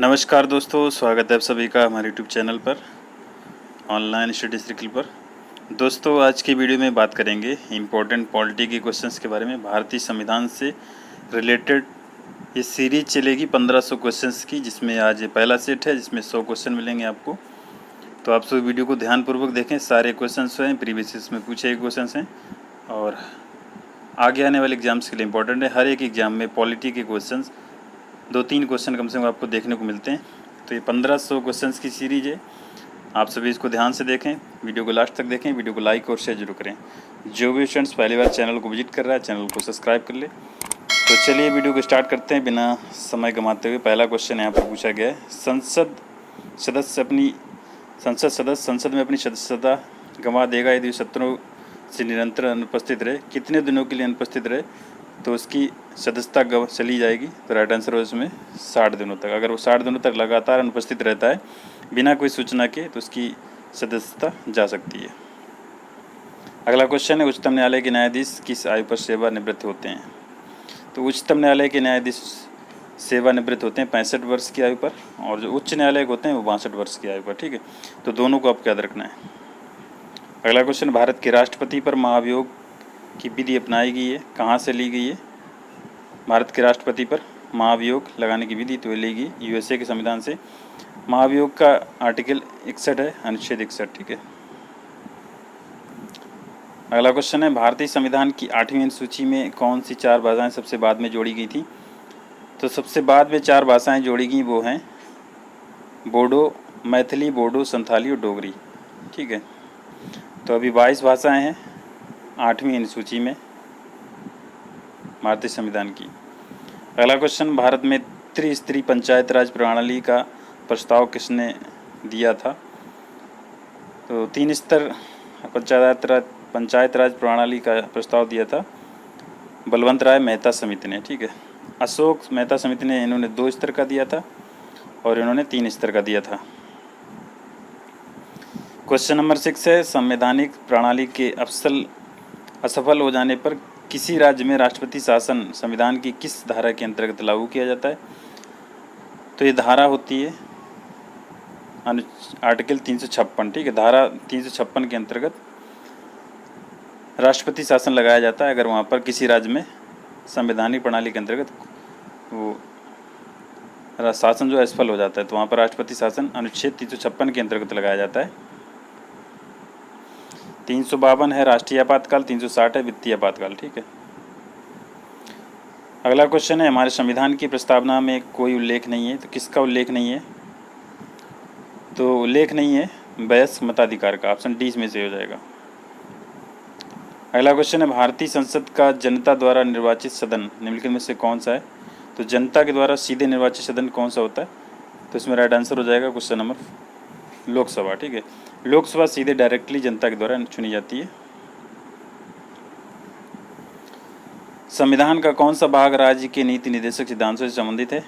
नमस्कार दोस्तों, स्वागत है आप सभी का हमारे यूट्यूब चैनल पर ऑनलाइन स्टडी सर्कल पर। दोस्तों, आज की वीडियो में बात करेंगे इम्पोर्टेंट पॉलिटी के क्वेश्चंस के बारे में। भारतीय संविधान से रिलेटेड ये सीरीज चलेगी 1500 क्वेश्चंस की, जिसमें आज ये पहला सेट है जिसमें 100 क्वेश्चन मिलेंगे आपको। तो आप सब वीडियो को ध्यानपूर्वक देखें। सारे क्वेश्चन हैं प्रीवियस में पूछे गए क्वेश्चन हैं और आगे आने वाले एग्जाम्स के लिए इम्पोर्टेंट है। हर एक एग्जाम में पॉलिटी के क्वेश्चन 2-3 क्वेश्चन कम से कम आपको देखने को मिलते हैं। तो ये 1500 क्वेश्चंस की सीरीज है। आप सभी इसको ध्यान से देखें, वीडियो को लास्ट तक देखें, वीडियो को लाइक और शेयर जरूर करें। जो भी स्टूडेंट्स पहली बार चैनल को विजिट कर रहा है, चैनल को सब्सक्राइब कर ले। तो चलिए वीडियो को स्टार्ट करते हैं बिना समय गंवाते हुए। पहला क्वेश्चन यहाँ पर पूछा गया है, संसद में अपनी सदस्यता गंवा देगा यदि सत्रों से निरंतर अनुपस्थित रहे। कितने दिनों के लिए अनुपस्थित रहे तो उसकी सदस्यता चली जाएगी। तो राइट आंसर हो इसमें 60 दिनों तक। अगर वो 60 दिनों तक लगातार अनुपस्थित रहता है बिना कोई सूचना के तो उसकी सदस्यता जा सकती है। अगला क्वेश्चन है, उच्चतम न्यायालय के न्यायाधीश किस आयु पर सेवानिवृत्त होते हैं। तो उच्चतम न्यायालय के न्यायाधीश सेवानिवृत्त होते हैं 65 वर्ष की आयु पर, और जो उच्च न्यायालय होते हैं वो 62 वर्ष की आयु पर। ठीक है, तो दोनों को आपको याद रखना है। अगला क्वेश्चन, भारत के राष्ट्रपति पर महाभियोग की विधि अपनाई गई है, कहाँ से ली गई है। भारत के राष्ट्रपति पर महाभियोग लगाने की विधि तो ली गई यूएसए के संविधान से। महाभियोग का आर्टिकल 61 है, अनुच्छेद 61। ठीक है। अगला क्वेश्चन है, भारतीय संविधान की 8वीं अनुसूची में कौन सी 4 भाषाएं सबसे बाद में जोड़ी गई थी। तो सबसे बाद में 4 भाषाएं जोड़ी गई वो हैं बोडो, मैथिली, बोडो, संथाली और डोगरी। ठीक है, तो अभी 22 भाषाएं हैं 8वीं अनुसूची में भारतीय संविधान की। अगला क्वेश्चन, भारत में त्रिस्तरीय पंचायत राज प्रणाली का प्रस्ताव किसने दिया था। तो 3 स्तर पंचायत राज प्रणाली का प्रस्ताव दिया था बलवंत राय मेहता समिति ने। ठीक है, अशोक मेहता समिति ने इन्होंने 2 स्तर का दिया था और इन्होंने 3 स्तर का दिया था। क्वेश्चन नंबर 6 है, संवैधानिक प्रणाली के असफल हो जाने पर किसी राज्य में राष्ट्रपति शासन संविधान की किस धारा के अंतर्गत लागू किया जाता है। तो ये धारा होती है आर्टिकल 356। ठीक है, धारा 356 के अंतर्गत राष्ट्रपति शासन लगाया जाता है अगर वहाँ पर किसी राज्य में संवैधानिक प्रणाली के अंतर्गत वो शासन जो असफल हो जाता है तो वहाँ पर राष्ट्रपति शासन अनुच्छेद 356 के अंतर्गत लगाया जाता है। 352 है राष्ट्रीय आपातकाल, 360 है वित्तीय आपातकाल। ठीक है। अगला क्वेश्चन है, हमारे संविधान की प्रस्तावना में कोई उल्लेख नहीं है, तो किसका उल्लेख नहीं है। तो उल्लेख नहीं है वयस्क मताधिकार का, ऑप्शन डी में से हो जाएगा। अगला क्वेश्चन है, भारतीय संसद का जनता द्वारा निर्वाचित सदन निम्नलिखित में से कौन सा है। तो जनता के द्वारा सीधे निर्वाचित सदन कौन सा होता है। तो इसमें राइट आंसर हो जाएगा क्वेश्चन नंबर लोकसभा। ठीक है, लोकसभा सीधे डायरेक्टली जनता के द्वारा चुनी जाती है। संविधान का कौन सा भाग राज्य के नीति निर्देशक सिद्धांतों से संबंधित है।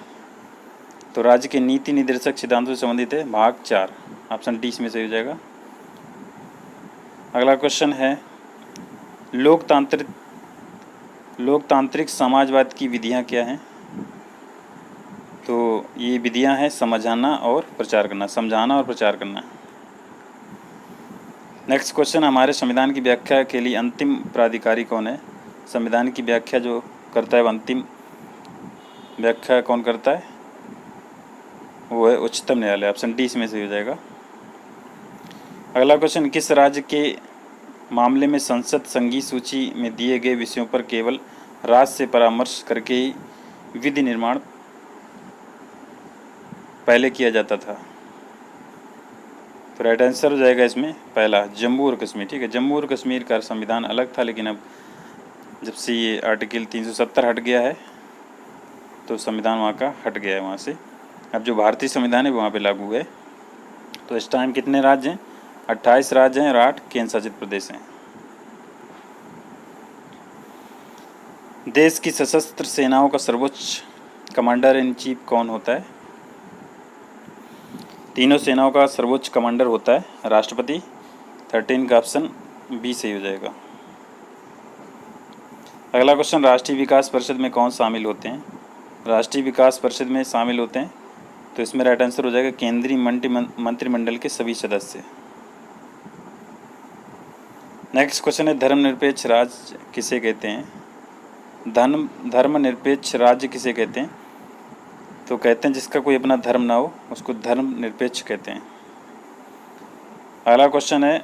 तो राज्य के नीति निर्देशक सिद्धांतों से संबंधित है भाग 4, ऑप्शन डी में से हो जाएगा। अगला क्वेश्चन है, लोकतांत्रिक समाजवाद की विधियां क्या हैं। तो ये विधियां हैं समझाना और प्रचार करना। नेक्स्ट क्वेश्चन, हमारे संविधान की व्याख्या के लिए अंतिम प्राधिकारी कौन है। संविधान की व्याख्या जो करता है अंतिम व्याख्या कौन करता है, वो है उच्चतम न्यायालय, ऑप्शन डी में से हो जाएगा। अगला क्वेश्चन, किस राज्य के मामले में संसद संघीय सूची में दिए गए विषयों पर केवल राज्य से परामर्श करके ही विधि निर्माण पहले किया जाता था। तो राइट आंसर हो जाएगा इसमें पहला, जम्मू और कश्मीर। ठीक है, जम्मू और कश्मीर का संविधान अलग था, लेकिन अब जब से ये आर्टिकल 370 हट गया है तो संविधान वहाँ का हट गया है वहाँ से। अब जो भारतीय संविधान है वहाँ पे लागू है। तो इस टाइम कितने राज्य हैं, 28 राज्य हैं और 8 केंद्र शासित प्रदेश हैं। देश की सशस्त्र सेनाओं का सर्वोच्च कमांडर इन चीफ कौन होता है। तीनों सेनाओं का सर्वोच्च कमांडर होता है राष्ट्रपति। 13 का ऑप्शन बी सही हो जाएगा। अगला क्वेश्चन, राष्ट्रीय विकास परिषद में कौन शामिल होते हैं। राष्ट्रीय विकास परिषद में शामिल होते हैं तो इसमें राइट आंसर हो जाएगा केंद्रीय मंत्रिमंडल के सभी सदस्य। नेक्स्ट क्वेश्चन है धर्मनिरपेक्ष राज्य किसे कहते हैं? धर्मनिरपेक्ष राज्य किसे कहते हैं? तो कहते हैं जिसका कोई अपना धर्म ना हो उसको धर्मनिरपेक्ष कहते हैं। अगला क्वेश्चन है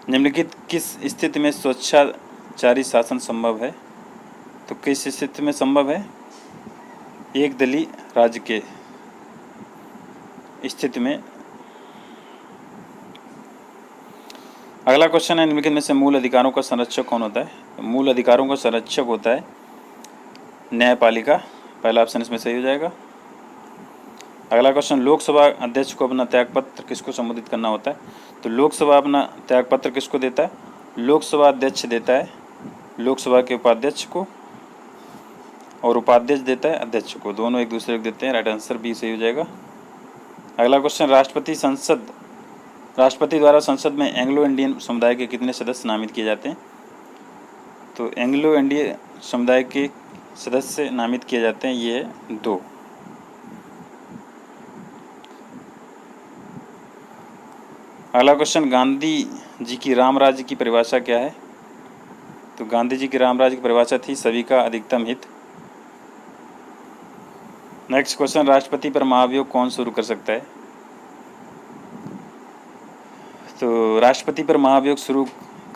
निम्नलिखित किस स्थिति में स्वेच्छाचारी शासन संभव है? तो किस स्थिति में संभव है? एक दलीय राज्य के स्थिति में। अगला क्वेश्चन है निम्नलिखित में से मूल अधिकारों का संरक्षक कौन होता है? मूल अधिकारों का संरक्षक होता है न्यायपालिका। पहला ऑप्शन इसमें सही हो जाएगा। अगला क्वेश्चन लोकसभा अध्यक्ष को अपना त्यागपत्र किसको संबोधित करना होता है? तो लोकसभा अपना त्यागपत्र किसको देता है? लोकसभा अध्यक्ष देता है लोकसभा के उपाध्यक्ष को, और उपाध्यक्ष देता है अध्यक्ष को, दोनों एक दूसरे को देते हैं। राइट आंसर बी सही हो जाएगा। अगला क्वेश्चन राष्ट्रपति द्वारा संसद में एंग्लो इंडियन समुदाय के कितने सदस्य नामित किए जाते हैं? तो एंग्लो इंडियन समुदाय के सदस्य नामित किए जाते हैं, ये 2। अगला क्वेश्चन गांधी जी की राम राज्य की परिभाषा क्या है? तो गांधी जी की राम राज्य की परिभाषा थी सभी का अधिकतम हित। नेक्स्ट क्वेश्चन राष्ट्रपति पर महाभियोग कौन शुरू कर सकता है? तो राष्ट्रपति पर महाभियोग शुरू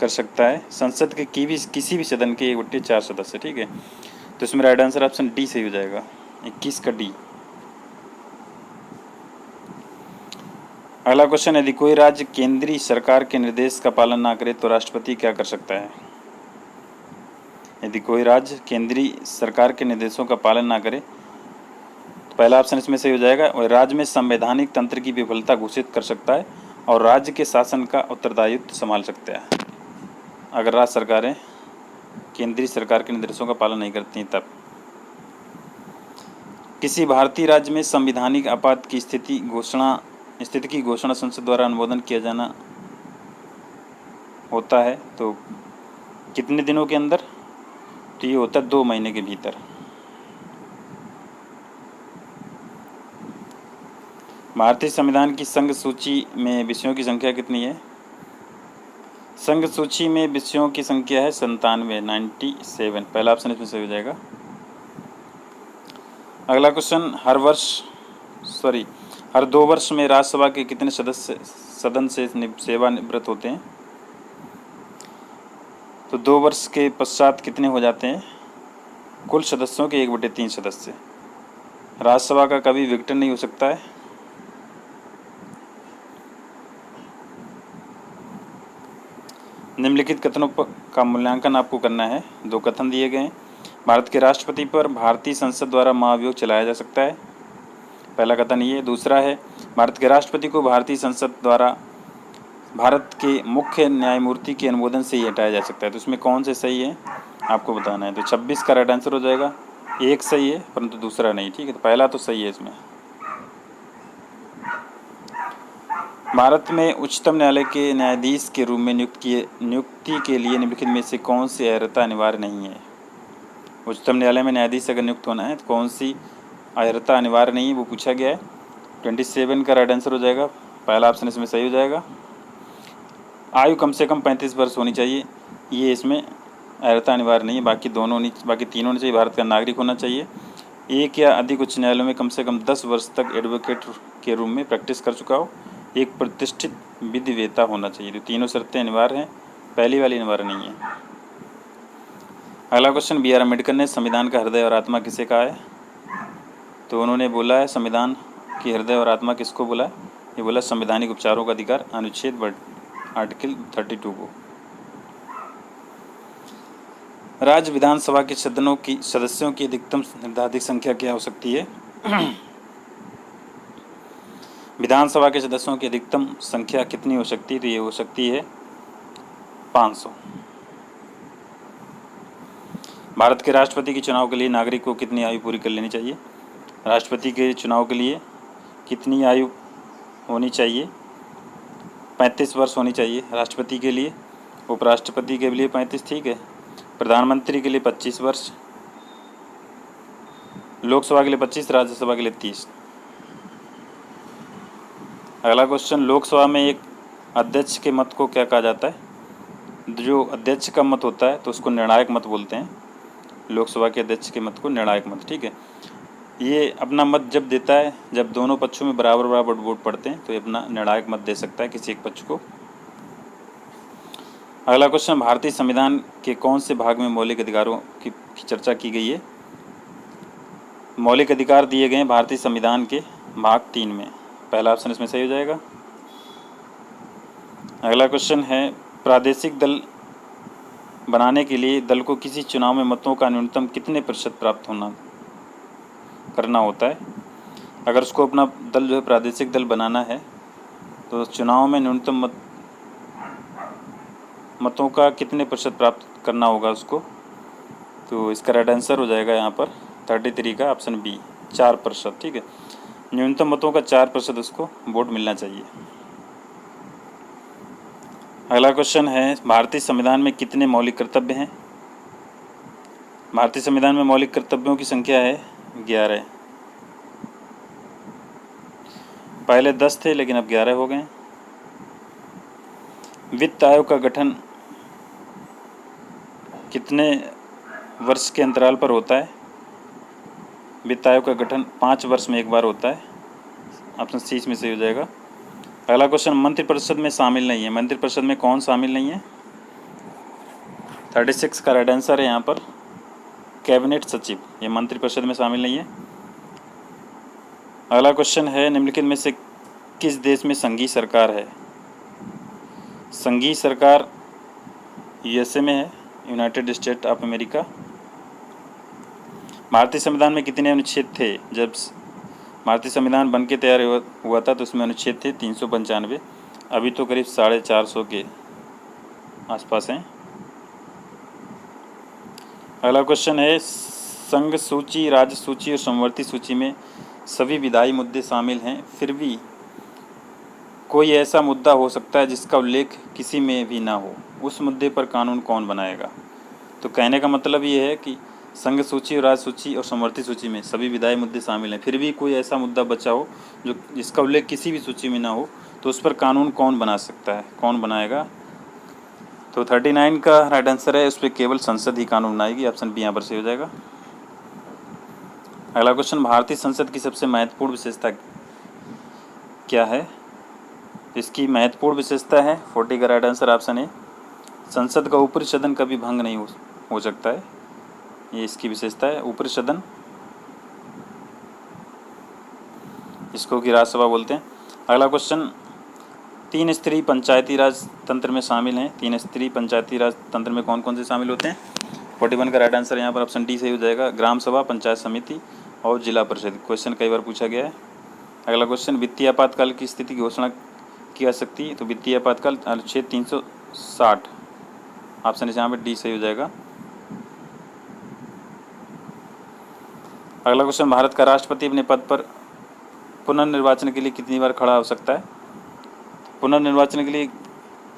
कर सकता है संसद के किसी भी सदन के 1/4 सदस्य। ठीक है, तो इसमें राइट आंसर ऑप्शन डी सही हो जाएगा, 21 का डी। अगला क्वेश्चन यदि कोई राज्य केंद्रीय सरकार के निर्देश का पालन ना करे तो राष्ट्रपति क्या कर सकता है? यदि कोई राज्य केंद्रीय सरकार के निर्देशों का पालन ना करे तो पहला ऑप्शन इसमें सही हो जाएगा, और राज्य में संवैधानिक तंत्र की विफलता घोषित कर सकता है और राज्य के शासन का उत्तरदायित्व संभाल सकता है। अगर राज्य सरकारें केंद्रीय सरकार के निर्देशों का पालन नहीं करती हैं तब। किसी भारतीय राज्य में संवैधानिक आपात की स्थिति की घोषणा संसद द्वारा अनुमोदन किया जाना होता है तो कितने दिनों के अंदर? तो ये होता है 2 महीने के भीतर। भारतीय संविधान की संघ सूची में विषयों की संख्या कितनी है? संघ सूची में विषयों की संख्या है 97। पहला ऑप्शन इसमें सही हो जाएगा। अगला क्वेश्चन हर 2 वर्ष में राज्यसभा के कितने सदस्य सदन से सेवानिवृत्त होते हैं? तो 2 वर्ष के पश्चात कितने हो जाते हैं? कुल सदस्यों के 1/3 सदस्य। राज्यसभा का कभी विघटन नहीं हो सकता है। निम्नलिखित कथनों का मूल्यांकन आपको करना है। 2 कथन दिए गए हैं। भारत के राष्ट्रपति पर भारतीय संसद द्वारा महाभियोग चलाया जा सकता है, पहला कथन ये। दूसरा है भारत के राष्ट्रपति को भारतीय संसद द्वारा भारत के मुख्य न्यायमूर्ति के अनुमोदन से ही हटाया जा सकता है। तो इसमें कौन से सही है आपको बताना है। तो 26 का राइट आंसर हो जाएगा। एक सही है परंतु दूसरा नहीं। ठीक है, तो पहला तो सही है इसमें। भारत में उच्चतम न्यायालय के न्यायाधीश के रूप में नियुक्ति के लिए निम्नलिखित में से कौन सी अर्हता अनिवार्य नहीं है? उच्चतम न्यायालय में न्यायाधीश अगर नियुक्त होना है तो कौन सी अर्हता अनिवार्य नहीं है वो पूछा गया है। 27 का राइट आंसर हो जाएगा। पहला ऑप्शन इसमें सही हो जाएगा। आयु कम से कम 35 वर्ष होनी चाहिए, ये इसमें अर्हता अनिवार्य नहीं है। बाकी तीनों होने चाहिए। भारत का नागरिक होना चाहिए, एक या अधिक उच्च न्यायालयों में कम से कम 10 वर्ष तक एडवोकेट के रूप में प्रैक्टिस कर चुका हो, एक प्रतिष्ठित विधिवेत्ता होना चाहिए। तो तीनों शर्तें अनिवार्य हैं, पहली वाली अनिवार्य नहीं है। अगला क्वेश्चन बी आर अम्बेडकर ने संविधान का हृदय और आत्मा किसे कहा है? तो उन्होंने बोला है संविधान की हृदय और आत्मा किसको बोला है? ये बोला संवैधानिक उपचारों का अधिकार, अनुच्छेद आर्टिकल 32 को। राज्य विधानसभा के सदस्यों की अधिकतम निर्धारित संख्या क्या हो सकती है? विधानसभा के सदस्यों की अधिकतम संख्या कितनी हो सकती है? तो ये हो सकती है 500। भारत के राष्ट्रपति के चुनाव के लिए नागरिक को कितनी आयु पूरी कर लेनी चाहिए? राष्ट्रपति के चुनाव के लिए कितनी आयु होनी चाहिए? 35 वर्ष होनी चाहिए राष्ट्रपति के लिए। उपराष्ट्रपति के लिए 35, ठीक है। प्रधानमंत्री के लिए 25 वर्ष, लोकसभा के लिए 25, राज्यसभा के लिए 30। अगला क्वेश्चन, लोकसभा में एक अध्यक्ष के मत को क्या कहा जाता है? जो अध्यक्ष का मत होता है तो उसको निर्णायक मत बोलते हैं। लोकसभा के अध्यक्ष के मत को निर्णायक मत, ठीक है। ये अपना मत जब देता है जब दोनों पक्षों में बराबर बराबर वोट पड़ते हैं, तो ये अपना निर्णायक मत दे सकता है किसी एक पक्ष को। अगला क्वेश्चन, भारतीय संविधान के कौन से भाग में मौलिक अधिकारों की चर्चा की गई है? मौलिक अधिकार दिए गए हैं भारतीय संविधान के भाग 3 में। पहला ऑप्शन इसमें सही हो जाएगा। अगला क्वेश्चन है, प्रादेशिक दल बनाने के लिए दल को किसी चुनाव में मतों का न्यूनतम कितने प्रतिशत प्राप्त करना होता है? अगर उसको अपना दल जो है प्रादेशिक दल बनाना है तो चुनाव में न्यूनतम मतों का कितने प्रतिशत प्राप्त करना होगा उसको? तो इसका राइट आंसर हो जाएगा यहाँ पर 33 का ऑप्शन बी, 4%, ठीक है। न्यूनतम मतों का 4% उसको वोट मिलना चाहिए। अगला क्वेश्चन है, भारतीय संविधान में कितने मौलिक कर्तव्य हैं? भारतीय संविधान में मौलिक कर्तव्यों की संख्या है 11। पहले 10 थे लेकिन अब 11 हो गए। वित्त आयोग का गठन कितने वर्ष के अंतराल पर होता है? वित्त आयोग का गठन 5 वर्ष में एक बार होता है। ऑप्शन सी इसमें सही हो जाएगा। अगला क्वेश्चन, मंत्रिपरिषद में शामिल नहीं है। मंत्रिपरिषद में कौन शामिल नहीं है? 36 का राइट आंसर है यहाँ पर कैबिनेट सचिव, ये मंत्रिपरिषद में शामिल नहीं है। अगला क्वेश्चन है, निम्नलिखित में से किस देश में संघीय सरकार है? संघीय सरकार यूएसए में है, यूनाइटेड स्टेट ऑफ अमेरिका। भारतीय संविधान में कितने अनुच्छेद थे? जब भारतीय संविधान बन के तैयार हुआ था तो उसमें अनुच्छेद थे 395। अभी तो करीब 450 के आसपास हैं। अगला क्वेश्चन है, संघ सूची, राज्य सूची और समवर्ती सूची में सभी विधायी मुद्दे शामिल हैं, फिर भी कोई ऐसा मुद्दा हो सकता है जिसका उल्लेख किसी में भी ना हो, उस मुद्दे पर कानून कौन बनाएगा? तो कहने का मतलब ये है कि संघ सूची, राज्य सूची और समवर्ती सूची में सभी विधायी मुद्दे शामिल हैं, फिर भी कोई ऐसा मुद्दा बचा हो जो जिसका उल्लेख किसी भी सूची में ना हो, तो उस पर कानून कौन बना सकता है, कौन बनाएगा? तो 39 का राइट आंसर है, उस पर केवल संसद ही कानून बनाएगी। ऑप्शन बी यहाँ पर सही हो जाएगा। अगला क्वेश्चन, भारतीय संसद की सबसे महत्वपूर्ण विशेषता क्या है? इसकी महत्वपूर्ण विशेषता है 40 का राइट आंसर ऑप्शन ए, संसद का ऊपरी सदन कभी भंग नहीं हो सकता है, ये इसकी विशेषता है। ऊपरी सदन, इसको की राज्यसभा बोलते हैं। अगला क्वेश्चन, 3 स्तरीय पंचायती राज तंत्र में शामिल हैं। 3 स्तरीय पंचायती राज तंत्र में कौन कौन से शामिल होते हैं? 41 का राइट आंसर यहाँ पर ऑप्शन डी सही हो जाएगा, ग्राम सभा, पंचायत समिति और जिला परिषद। क्वेश्चन कई बार पूछा गया है। अगला क्वेश्चन, वित्तीय आपातकाल की स्थिति की घोषणा की जा सकती है। तो वित्तीय आपातकाल अनुच्छेद 360, ऑप्शन यहाँ पर डी सही हो जाएगा। अगला क्वेश्चन, भारत का राष्ट्रपति अपने पद पर पुनर्निर्वाचन के लिए कितनी बार खड़ा हो सकता है? पुनर्निर्वाचन के लिए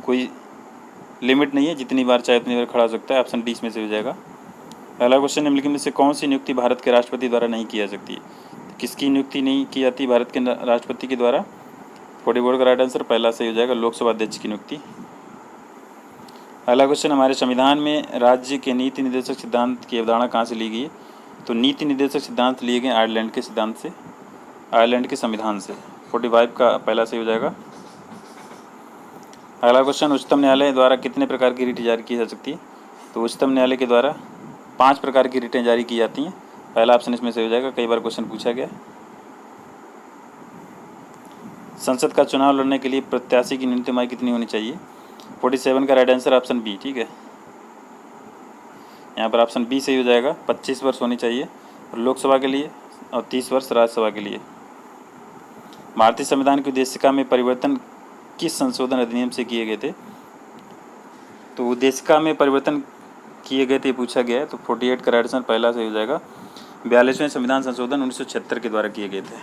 कोई लिमिट नहीं है, जितनी बार चाहे उतनी बार खड़ा हो सकता है। ऑप्शन डी इसमें से हो जाएगा। अगला क्वेश्चन, निम्नलिखित में से कौन सी नियुक्ति भारत के राष्ट्रपति द्वारा नहीं की जा सकती? किसकी नियुक्ति नहीं की जाती भारत के राष्ट्रपति के द्वारा? 44 का राइट आंसर पहला सही हो जाएगा, लोकसभा अध्यक्ष की नियुक्ति। अगला क्वेश्चन, हमारे संविधान में राज्य के नीति निर्देशक सिद्धांत की अवधारणा कहाँ से ली गई है? तो नीति निर्देशक सिद्धांत लिए गए आयरलैंड के सिद्धांत से, आयरलैंड के संविधान से। 45 का पहला सही हो जाएगा। अगला क्वेश्चन, उच्चतम न्यायालय द्वारा कितने प्रकार की रिट जारी की जा सकती है? तो उच्चतम न्यायालय के द्वारा 5 प्रकार की रिटें जारी की जाती हैं। पहला ऑप्शन इसमें सही हो जाएगा, कई बार क्वेश्चन पूछा गया। संसद का चुनाव लड़ने के लिए प्रत्याशी की न्यूनतम आयु कितनी होनी चाहिए? 47 का राइट आंसर ऑप्शन बी, ठीक है। यहाँ पर ऑप्शन बी सही हो जाएगा, 25 वर्ष होनी चाहिए लोकसभा के लिए और 30 वर्ष राज्यसभा के लिए। भारतीय संविधान की उद्देशिका में परिवर्तन किस संशोधन अधिनियम से किए गए थे? तो उद्देशिका में परिवर्तन किए गए थे पूछा गया है, तो 48 का राइट आंसर पहला सही हो जाएगा। 42वें संविधान संशोधन 1976 के द्वारा किए गए थे,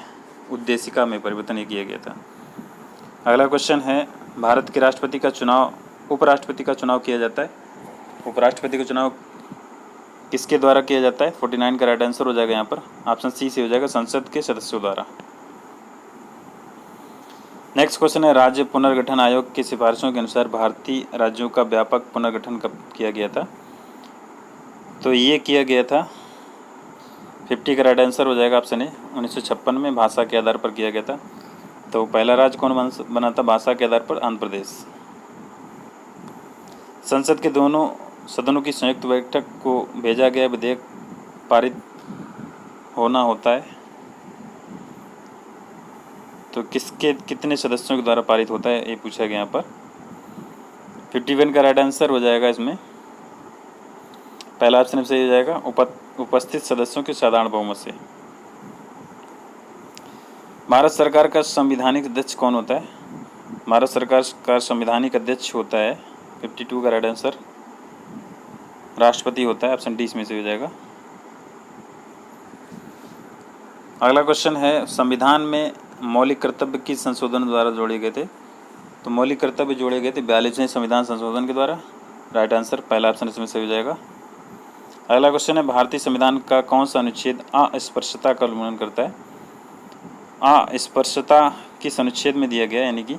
उद्देशिका में परिवर्तन ये किया गया था। अगला क्वेश्चन है, भारत के राष्ट्रपति का चुनाव, उपराष्ट्रपति का चुनाव किया जाता है। उपराष्ट्रपति का चुनाव किसके द्वारा किया जाता है? 49 का राइट आंसर हो जाएगा यहाँ पर, ऑप्शन सी से हो जाएगा, संसद के सदस्यों द्वारा। नेक्स्ट क्वेश्चन है, राज्य पुनर्गठन आयोग की सिफारिशों के अनुसार भारतीय राज्यों का व्यापक पुनर्गठन कब किया गया था? तो ये किया गया था 50 का राइट आंसर हो जाएगा ऑप्शन ए, 1956 में भाषा के आधार पर किया गया था। तो पहला राज्य कौन बना था भाषा के आधार पर? आंध्र प्रदेश। संसद के दोनों सदनों की संयुक्त बैठक को भेजा गया विधेयक पारित होना होता है तो किसके कितने सदस्यों के द्वारा पारित होता है, ये पूछा गया यहाँ पर। 51 का राइट आंसर हो जाएगा इसमें पहला ऑप्शन सही हो जाएगा, उपस्थित सदस्यों के साधारण बहुमत से। भारत सरकार का संवैधानिक अध्यक्ष कौन होता है? भारत सरकार का संवैधानिक अध्यक्ष होता है 52 का राइट आंसर राष्ट्रपति होता है, ऑप्शन डी इसमें से हो जाएगा। अगला क्वेश्चन है, संविधान में मौलिक कर्तव्य किस संशोधन द्वारा जोड़े गए थे? तो मौलिक कर्तव्य जोड़े गए थे 42वें संविधान संशोधन के द्वारा, राइट आंसर पहला ऑप्शन इसमें से हो जाएगा। अगला क्वेश्चन है, भारतीय संविधान का कौन सा अनुच्छेद अस्पृश्यता का उल्लंघन करता है? अस्पृश्यता किस अनुच्छेद में दिया गया है, यानी कि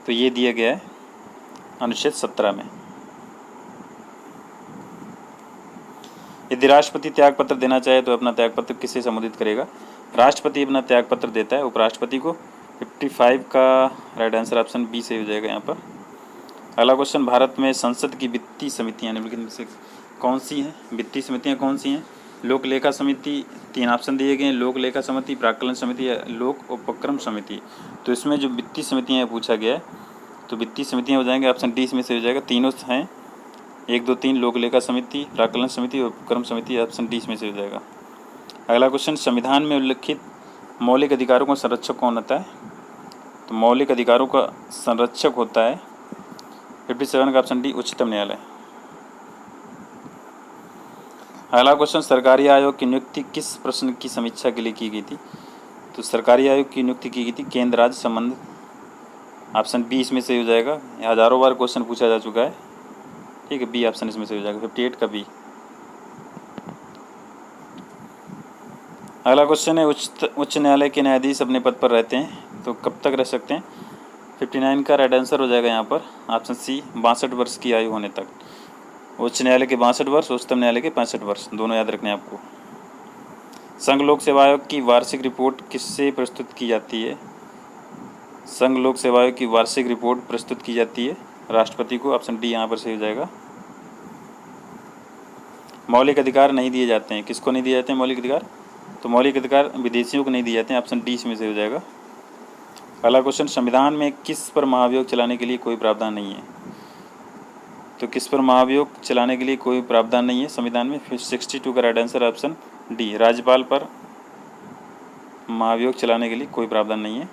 तो ये दिया गया है अनुच्छेद 17 में। यदि राष्ट्रपति त्यागपत्र देना चाहे तो अपना त्यागपत्र किसे संबोधित करेगा? राष्ट्रपति अपना त्यागपत्र देता है उपराष्ट्रपति को। 55 का राइट आंसर ऑप्शन बी से हो जाएगा यहाँ पर। अगला क्वेश्चन, भारत में संसद की वित्तीय समितियाँ निम्नलिखित में से कौन सी हैं? वित्तीय समितियाँ कौन सी हैं? लोक लेखा समिति, 3 ऑप्शन दिए गए हैं, लोक लेखा समिति, प्राक्कलन समिति या लोक उपक्रम समिति। तो इसमें जो वित्तीय समितियाँ पूछा गया है तो वित्तीय समितियाँ हो जाएंगे ऑप्शन डी इसमें से हो जाएगा। तीनों हैं 1, 2, 3, लोक लेखा समिति, प्राक्कलन समिति और उपक्रम समिति, ऑप्शन डी इसमें से हो जाएगा। अगला क्वेश्चन, संविधान में उल्लिखित मौलिक अधिकारों का संरक्षक कौन होता है? तो मौलिक अधिकारों का संरक्षक होता है 57 का ऑप्शन डी उच्चतम न्यायालय। अगला क्वेश्चन, सरकारी आयोग की नियुक्ति किस प्रश्न की समीक्षा के लिए की गई थी? तो सरकारी आयोग की नियुक्ति की गई थी केंद्र राज्य संबंध, ऑप्शन बी इसमें से हो जाएगा। हजारों बार क्वेश्चन पूछा जा चुका है, ठीक है, बी ऑप्शन इसमें से हो जाएगा 58 का बी। अगला क्वेश्चन है, उच्च न्यायालय के न्यायाधीश अपने पद पर रहते हैं तो कब तक रह सकते हैं? 59 का राइट आंसर हो जाएगा यहाँ पर ऑप्शन सी 62 वर्ष की आयु होने तक। उच्च न्यायालय के 62 वर्ष, उच्चतम न्यायालय के 65 वर्ष, दोनों याद रखने आपको। संघ लोक सेवा आयोग की वार्षिक रिपोर्ट किससे प्रस्तुत की जाती है? संघ लोक सेवा आयोग की वार्षिक रिपोर्ट प्रस्तुत की जाती है राष्ट्रपति को, ऑप्शन डी यहाँ पर सही हो जाएगा। मौलिक अधिकार नहीं दिए जाते हैं, किसको नहीं दिए जाते हैं मौलिक अधिकार? तो मौलिक अधिकार विदेशियों को नहीं दिए जाते हैं, ऑप्शन डी इसमें से हो जाएगा। अगला क्वेश्चन, संविधान में किस पर महाभियोग चलाने के लिए कोई प्रावधान नहीं है? तो किस पर महाभियोग चलाने के लिए कोई प्रावधान नहीं है संविधान में? 62 का राइट आंसर ऑप्शन डी, राज्यपाल पर महाभियोग चलाने के लिए कोई प्रावधान नहीं है।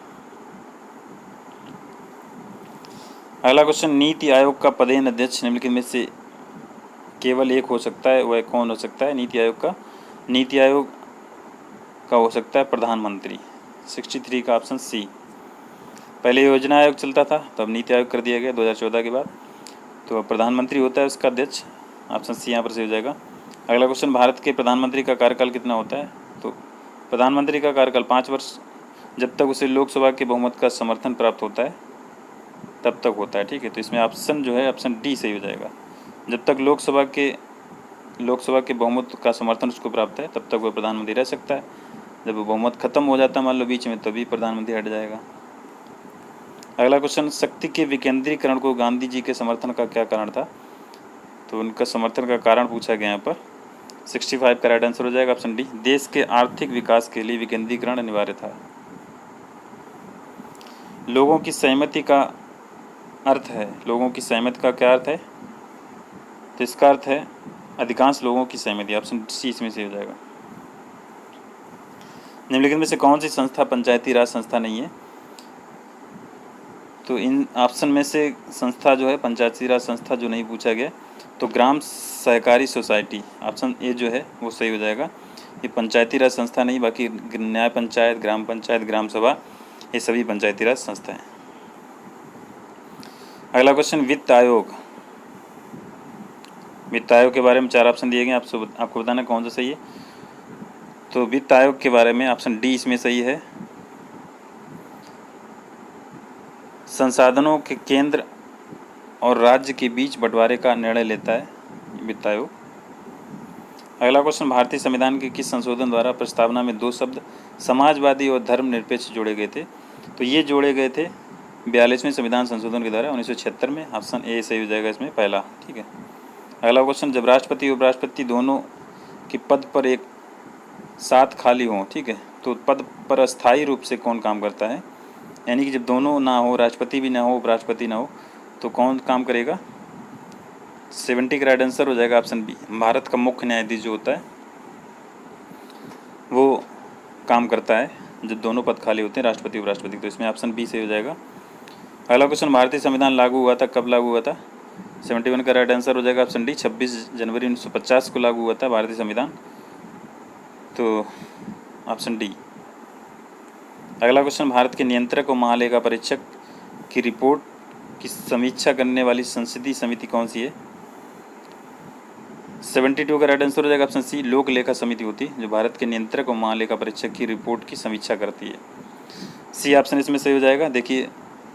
अगला क्वेश्चन, नीति आयोग का पदेन अध्यक्ष निम्नलिखित में से केवल एक हो सकता है, वह कौन हो सकता है? नीति आयोग का हो सकता है प्रधानमंत्री, 63 का ऑप्शन सी। पहले योजना आयोग चलता था तब नीति आयोग कर दिया गया 2014 के बाद, तो प्रधानमंत्री होता है उसका अध्यक्ष, ऑप्शन सी यहाँ पर से हो जाएगा। अगला क्वेश्चन, भारत के प्रधानमंत्री का कार्यकाल कितना होता है? तो प्रधानमंत्री का कार्यकाल 5 वर्ष, जब तक उसे लोकसभा के बहुमत का समर्थन प्राप्त होता है तब तक होता है, ठीक है। तो इसमें ऑप्शन जो है ऑप्शन डी सही हो जाएगा। जब तक लोकसभा के बहुमत का समर्थन उसको प्राप्त है तब तक वह प्रधानमंत्री रह सकता है। जब वो बहुमत खत्म हो जाता है मान लो बीच में, तभी प्रधानमंत्री हट जाएगा। अगला क्वेश्चन, शक्ति के विकेंद्रीकरण को गांधी जी के समर्थन का क्या कारण था? तो उनका समर्थन का कारण पूछा गया यहाँ पर, 65 का राइट आंसर हो जाएगा ऑप्शन डी, देश के आर्थिक विकास के लिए विकेंद्रीकरण अनिवार्य था। लोगों की सहमति का अर्थ है, लोगों की सहमति का क्या अर्थ है? तो इसका अर्थ है अधिकांश लोगों की सहमति, ऑप्शन सी इसमें से हो जाएगा। निम्नलिखित में से कौन सी संस्था पंचायती राज संस्था नहीं है? तो इन ऑप्शन में से संस्था जो है पंचायती राज संस्था जो नहीं पूछा गया, तो ग्राम सहकारी सोसाइटी, ऑप्शन ए जो है वो सही हो जाएगा। ये पंचायती राज संस्था नहीं, बाकी न्याय पंचायत, ग्राम पंचायत, ग्राम सभा, ये सभी पंचायती राज संस्था हैं। अगला क्वेश्चन, वित्त आयोग के बारे में 4 ऑप्शन दिए गए, आपको बताना कौन सा सही है। तो वित्त आयोग के बारे में ऑप्शन डी इसमें सही है, संसाधनों के केंद्र और राज्य के बीच बंटवारे का निर्णय लेता है वित्त आयोग। अगला क्वेश्चन, भारतीय संविधान के किस संशोधन द्वारा प्रस्तावना में दो शब्द समाजवादी और धर्मनिरपेक्ष जोड़े गए थे? तो ये जोड़े गए थे 42वें संविधान संशोधन के द्वारा 1976 में। ऑप्शन ए सही हो जाएगा इसमें पहला। ठीक है। अगला क्वेश्चन, जब राष्ट्रपति और उपराष्ट्रपति दोनों के पद पर एक साथ खाली हों, ठीक है, तो पद पर अस्थायी रूप से कौन काम करता है? यानी कि जब दोनों ना हो, राष्ट्रपति भी ना हो, उपराष्ट्रपति ना हो, तो कौन काम करेगा? 70 का राइट आंसर हो जाएगा ऑप्शन बी। भारत का मुख्य न्यायाधीश जो होता है वो काम करता है जब दोनों पद खाली होते हैं, राष्ट्रपति उपराष्ट्रपति। तो इसमें ऑप्शन बी सही हो जाएगा। अगला क्वेश्चन, भारतीय संविधान लागू हुआ था, कब लागू हुआ था? 71 का राइट आंसर हो जाएगा ऑप्शन डी। 26 जनवरी 1950 को लागू हुआ था भारतीय संविधान। तो ऑप्शन डी। अगला क्वेश्चन, भारत के नियंत्रक और महालेखा परीक्षक की रिपोर्ट की समीक्षा करने वाली संसदीय समिति कौन सी है? 72 का राइट आंसर हो जाएगा ऑप्शन सी। लोक लेखा समिति होती है जो भारत के नियंत्रक और महालेखा परीक्षक की रिपोर्ट की समीक्षा करती है। सी ऑप्शन इसमें सही हो जाएगा। देखिए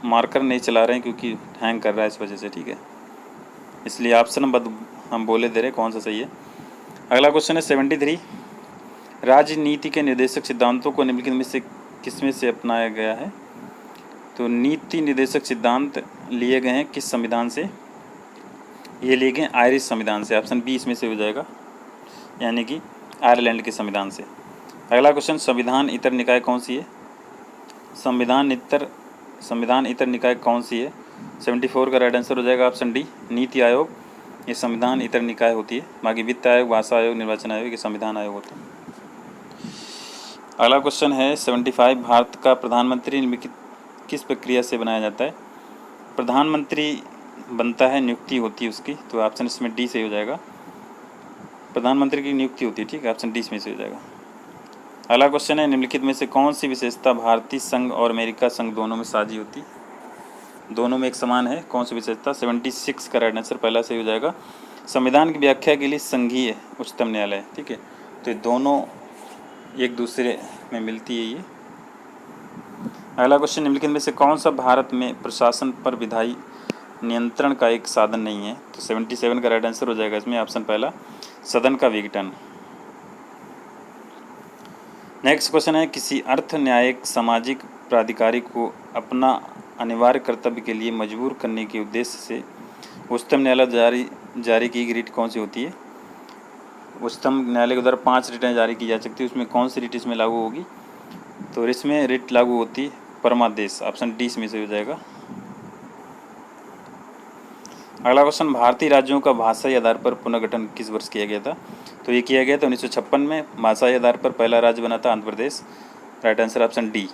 मार्कर नहीं चला रहे हैं क्योंकि हैंग कर रहा है इस वजह से, ठीक है, इसलिए ऑप्शन हम बोले दे रहे कौन सा सही है। अगला क्वेश्चन है 73, राजनीति के निर्देशक सिद्धांतों को निम्नलिखित में से किसमें से अपनाया गया है? तो नीति निर्देशक सिद्धांत लिए गए हैं किस संविधान से? ये लिए गए आयरिश संविधान से। ऑप्शन बी इसमें से हो जाएगा, यानी कि आयरलैंड के संविधान से। अगला क्वेश्चन, संविधान इतर निकाय कौन सी है? संविधान इतर निकाय कौन सी है? 74 का राइट आंसर हो जाएगा ऑप्शन डी। नीति आयोग ये संविधान इतर निकाय होती है। बाकी वित्त आयोग, भाषा आयोग, निर्वाचन आयोग ये संविधान आयोग होता है। अगला क्वेश्चन है 75, भारत का प्रधानमंत्री निम्नलिखित किस प्रक्रिया से बनाया जाता है? प्रधानमंत्री बनता है, नियुक्ति होती है उसकी। तो ऑप्शन इसमें डी से हो जाएगा, प्रधानमंत्री की नियुक्ति होती है। ठीक है, ऑप्शन डी इसमें से हो जाएगा। अगला क्वेश्चन है निम्नलिखित में से कौन सी विशेषता भारतीय संघ और अमेरिका संघ दोनों में साझी होती, दोनों में एक समान है? कौन सी विशेषता? 76 का राइट आंसर पहला सही हो जाएगा। संविधान की व्याख्या के लिए संघीय उच्चतम न्यायालय, ठीक है, तो ये दोनों एक दूसरे में मिलती है ये। अगला क्वेश्चन, निम्नलिखित में से कौन सा भारत में प्रशासन पर विधायी नियंत्रण का एक साधन नहीं है? तो 77 का राइट आंसर हो जाएगा इसमें ऑप्शन पहला, सदन का विघटन। नेक्स्ट क्वेश्चन है, किसी अर्थ न्यायिक सामाजिक प्राधिकारी को अपना अनिवार्य कर्तव्य के लिए मजबूर करने के उद्देश्य से उच्चतम न्यायालय जारी की गई रिट कौन सी होती है? उच्चतम न्यायालय के द्वारा 5 रिटें जारी की जा सकती है, उसमें कौन सी रिट इसमें लागू होगी? तो इसमें रिट लागू होती है परमादेश। ऑप्शन डी इसमें से हो जाएगा। अगला क्वेश्चन, भारतीय राज्यों का भाषाई आधार पर पुनर्गठन किस वर्ष किया गया था? तो ये किया गया था 1956 में। भाषाई आधार पर पहला राज्य बना था Andhra Pradesh. Right answer option D.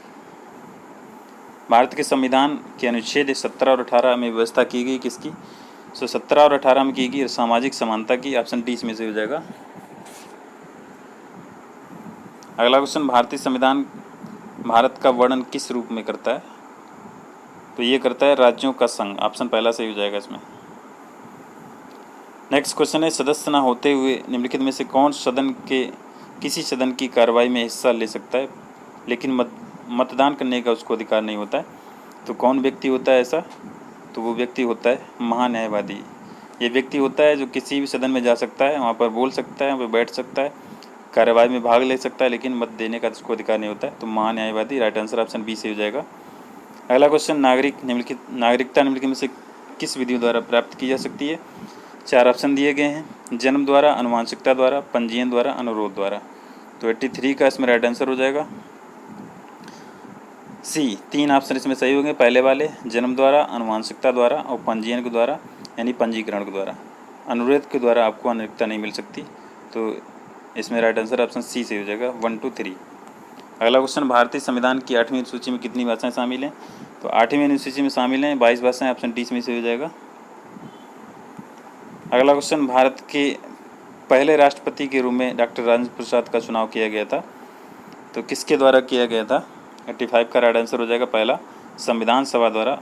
Bharat के संविधान के अनुच्छेद 17 और 18 में व्यवस्था की गई किसकी? 17 और 18 में की गई सामाजिक समानता की। ऑप्शन डी इसमें से हो जाएगा। अगला क्वेश्चन, भारतीय संविधान भारत का वर्णन किस रूप में करता है? तो ये करता है राज्यों का संघ। ऑप्शन पहला सही हो जाएगा इसमें। नेक्स्ट क्वेश्चन है, सदस्य न होते हुए निम्नलिखित में से कौन किसी सदन की कार्रवाई में हिस्सा ले सकता है लेकिन मतदान करने का उसको अधिकार नहीं होता है? तो कौन व्यक्ति होता है ऐसा? तो वो व्यक्ति होता है महान्यायवादी। ये व्यक्ति होता है जो किसी भी सदन में जा सकता है, वहाँ पर बोल सकता है, वहाँ पर बैठ सकता है, कार्यवाही में भाग ले सकता है, लेकिन मत देने का उसको अधिकार नहीं होता है। तो महान्यायवादी। राइट आंसर ऑप्शन बी से हो जाएगा। अगला क्वेश्चन, नागरिकता निम्नलिखित में से किस विधियों द्वारा प्राप्त की जा सकती है? 4 ऑप्शन दिए गए हैं, जन्म द्वारा, आनुवंशिकता द्वारा, पंजीयन द्वारा, अनुरोध द्वारा। तो 83 का इसमें राइट आंसर हो जाएगा सी। 3 ऑप्शन इसमें सही होंगे, पहले वाले जन्म द्वारा, आनुवंशिकता द्वारा और पंजीयन के द्वारा, यानी पंजीकरण के द्वारा। अनुरोध के द्वारा आपको नागरिकता नहीं मिल सकती। तो इसमें राइट आंसर ऑप्शन सी से हो जाएगा 1 2 3। अगला क्वेश्चन, भारतीय संविधान की 8वीं अनुसूची में कितनी भाषाएं शामिल हैं? तो 8वीं अनुसूची में शामिल हैं 22 भाषाएं। ऑप्शन डी इसमें से हो जाएगा। अगला क्वेश्चन, भारत के पहले राष्ट्रपति के रूप में डॉक्टर राजेंद्र प्रसाद का चुनाव किया गया था, तो किसके द्वारा किया गया था? 85 का राइट आंसर हो जाएगा पहला, संविधान सभा द्वारा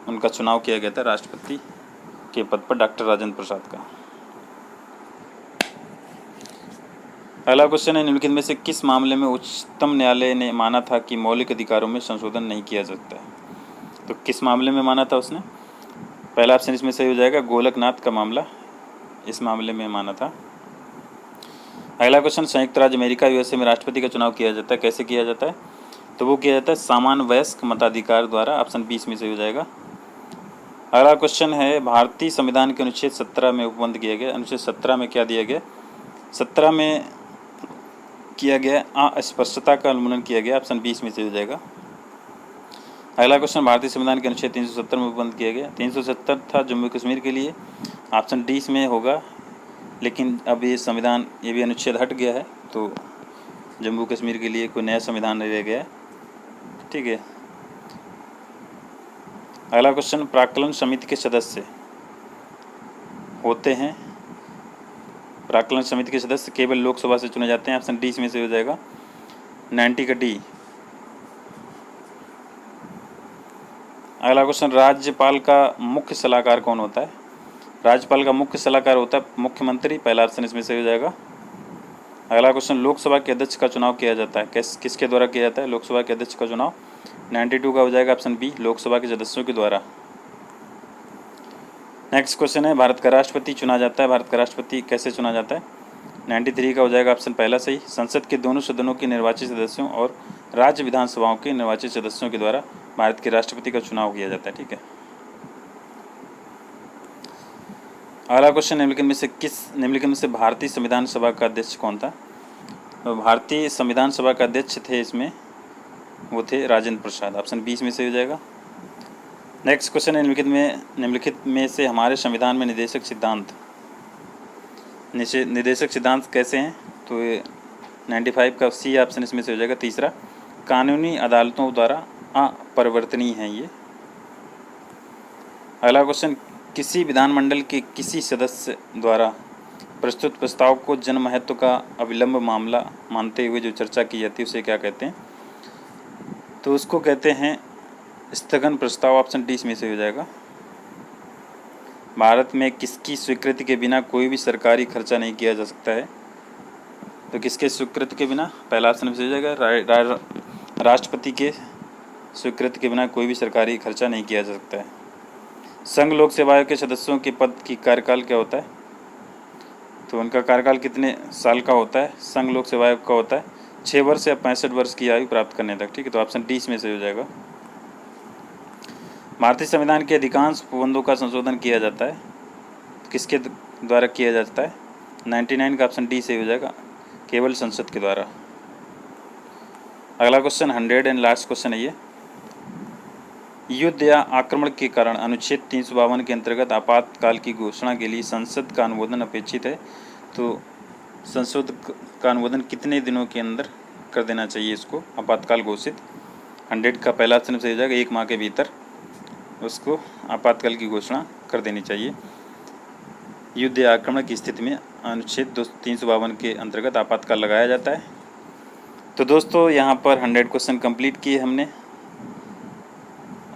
उनका चुनाव किया गया था राष्ट्रपति के पद पर डॉक्टर राजेंद्र प्रसाद का। अगला क्वेश्चन है, निम्नलिखित में से किस मामले में उच्चतम न्यायालय ने माना था कि मौलिक अधिकारों में संशोधन नहीं किया जा सकता है? तो किस मामले में माना था उसने? पहला ऑप्शन इसमें सही हो जाएगा, गोलकनाथ का मामला, इस मामले में माना था। अगला क्वेश्चन, संयुक्त राज्य अमेरिका यूएसए में राष्ट्रपति का चुनाव किया जाता है, कैसे किया जाता है? तो वो किया जाता है सामान्य वयस्क मताधिकार द्वारा, ऑप्शन 20 में सही हो जाएगा। अगला क्वेश्चन है, भारतीय संविधान के अनुच्छेद 17 में उपबंध किया गया, अनुच्छेद 17 में क्या दिया गया? 17 में किया गया अस्पृश्यता का उन्मूलन किया गया, ऑप्शन 20 में सही हो जाएगा। अगला क्वेश्चन, भारतीय संविधान के अनुच्छेद 370 में उपबंध किया गया, 370 था जम्मू कश्मीर के लिए, ऑप्शन 20 में होगा। लेकिन अब ये संविधान, ये भी अनुच्छेद हट गया है, तो जम्मू कश्मीर के लिए कोई नया संविधान नहीं रह गया है, ठीक है। अगला क्वेश्चन, प्राक्कलन समिति के सदस्य होते हैं, प्राक्कलन समिति के सदस्य केवल लोकसभा से चुने जाते हैं, ऑप्शन 20 में से हो जाएगा, 90 का डी। अगला क्वेश्चन, राज्यपाल का मुख्य सलाहकार कौन होता है? राज्यपाल का मुख्य सलाहकार होता है मुख्यमंत्री, पहला ऑप्शन इसमें से हो जाएगा। अगला क्वेश्चन, लोकसभा के अध्यक्ष का चुनाव किया जाता है, किसके द्वारा किया जाता है लोकसभा के अध्यक्ष का चुनाव? 92 का हो जाएगा, ऑप्शन बी, लोकसभा के सदस्यों के द्वारा। नेक्स्ट क्वेश्चन है, भारत का राष्ट्रपति चुना जाता है, भारत का राष्ट्रपति कैसे चुना जाता है? 93 का हो जाएगा, ऑप्शन पहला सही। संसद के दोनों सदनों के निर्वाचित सदस्यों और राज्य विधानसभाओं के निर्वाचित सदस्यों के द्वारा भारत के राष्ट्रपति का चुनाव किया जाता है, ठीक है। अगला क्वेश्चन, निम्नलिखित में से भारतीय संविधान सभा का अध्यक्ष कौन था? तो भारतीय संविधान सभा का अध्यक्ष थे इसमें, वो थे राजेंद्र प्रसाद, ऑप्शन 20 में से हो जाएगा। नेक्स्ट क्वेश्चन है, निम्नलिखित में से हमारे संविधान में निर्देशक सिद्धांत कैसे हैं? तो ये 95 का सी ऑप्शन इसमें से हो जाएगा, तीसरा, कानूनी अदालतों द्वारा अपरिवर्तनीय हैं ये। अगला क्वेश्चन, किसी विधानमंडल के किसी सदस्य द्वारा प्रस्तुत प्रस्ताव को जनमहत्व का अविलंब मामला मानते हुए जो चर्चा की जाती है उसे क्या कहते हैं? तो उसको कहते हैं स्थगन प्रस्ताव, ऑप्शन 20 में से हो जाएगा। भारत में किसकी स्वीकृति के बिना कोई भी सरकारी खर्चा नहीं किया जा सकता है? तो किसके स्वीकृति के बिना? पहला ऑप्शन में से हो जाएगा, राष्ट्रपति के स्वीकृति के बिना कोई भी सरकारी खर्चा नहीं किया जा सकता है। संघ लोक सेवा आयोग के सदस्यों के पद की कार्यकाल क्या होता है? तो उनका कार्यकाल कितने साल का होता है? संघ लोक सेवा आयोग का होता है 6 वर्ष या 65 वर्ष की आयु प्राप्त करने तक, ठीक है। तो ऑप्शन 20 में से हो जाएगा। भारतीय संविधान के अधिकांश उपबंधों का संशोधन किया जाता है, किसके द्वारा किया जाता है? 99 का ऑप्शन डी से हो जाएगा, केवल संसद के द्वारा। अगला क्वेश्चन 100 एंड लास्ट क्वेश्चन है ये, युद्ध या आक्रमण के कारण अनुच्छेद 352 के अंतर्गत आपातकाल की घोषणा के लिए संसद का अनुमोदन अपेक्षित है। तो संसद का अनुमोदन कितने दिनों के अंदर कर देना चाहिए इसको आपातकाल घोषित? 100 का पहला ऑप्शन सही हो जाएगा, 1 माह के भीतर उसको आपातकाल की घोषणा कर देनी चाहिए। युद्ध या आक्रमण की स्थिति में अनुच्छेद 352 के अंतर्गत आपातकाल लगाया जाता है। तो दोस्तों यहाँ पर 100 क्वेश्चन कंप्लीट किए हमने।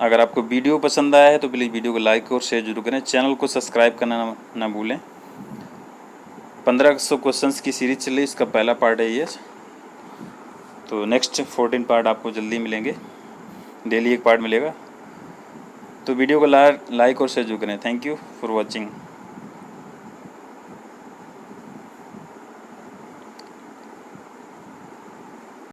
अगर आपको वीडियो पसंद आया है तो प्लीज़ वीडियो को लाइक और शेयर जरूर करें, चैनल को सब्सक्राइब करना ना भूलें। 1500 क्वेश्चंस की सीरीज चल रही, इसका पहला पार्ट है ये। तो नेक्स्ट 14 पार्ट आपको जल्दी मिलेंगे, डेली एक पार्ट मिलेगा। तो वीडियो को लाइक और शेयर जरूर करें। Thank you for watching.